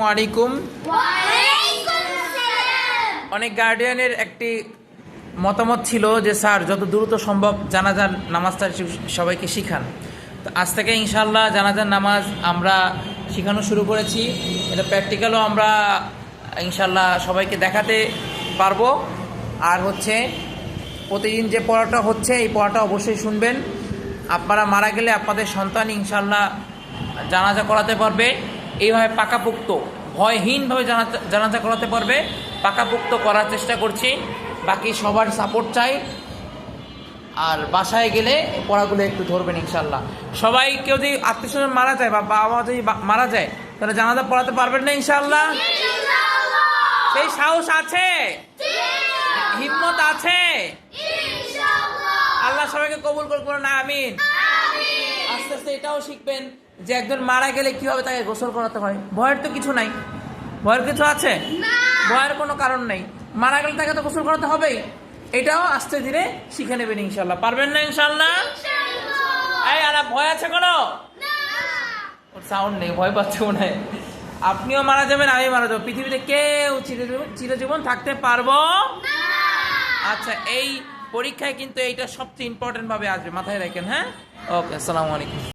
আলাইকুম। অনেক গার্ডিয়ানের একটি মতামত ছিল যে স্যার যত দ্রুত সম্ভব জানাজার নামাজটা সবাইকে শিখান। তো আজ থেকে ইনশাআল্লাহ জানাজার নামাজ আমরা শেখানো শুরু করেছি। এটা প্র্যাকটিক্যালও আমরা ইনশাআল্লাহ সবাইকে দেখাতে পারবো। আর প্রতিদিন যে পড়াটা হচ্ছে এই পড়াটা অবশ্যই শুনবেন। আপনারা মারা গেলে আপনাদের সন্তান ইনশাআল্লাহ জানাজা করাতে পারবে। এইভাবে পাকাপোক্ত ভয়হীনভাবে জানাজা করাতে পারবে, পাকাপোক্ত করার চেষ্টা করছি। বাকি সবার সাপোর্ট চাই। আর বাসায় গেলে পড়াগুলো একটু ধরবেন ইনশাল্লাহ। সবাই কেউ যদি আত্মীয় স্বজন মারা যায় বা বাবা মা যদি মারা যায় তাহলে জানাজা পড়াতে পারবেন না ইনশাল্লাহ? সেই সাহস আছে, হিম্মত আছে? আল্লাহ সবাইকে কবুল করুন না, আমিন। আস্তে আস্তে এটাও শিখবেন যে একজন মারা গেলে কিভাবে তাকে গোসল করাতে হয়। ভয়ের তো কিছু নাই। ভয়ের কিছু আছে? ভয়ের কোনো কারণ নেই। মারা গেলে তাকে তো গোসল করাতে হবেই। এটাও আস্তে ধীরে শিখে নেবেন ইনশাল্লাহ। পারবেন না ইনশাল্লাহ? এই আর ভয় আছে কোনো? সাউন্ড নেই, ভয় পাচ্ছে মনে হয়। আপনিও মারা যাবেন, আমি মারা যাবো। পৃথিবীতে কেউ চিরজীবন থাকতে পারবো। আচ্ছা, এই পরীক্ষায় কিন্তু এইটা সবচেয়ে ইম্পর্টেন্ট ভাবে আসবে, মাথায় রাখেন। হ্যাঁ, ওকে, আসসালামু আলাইকুম।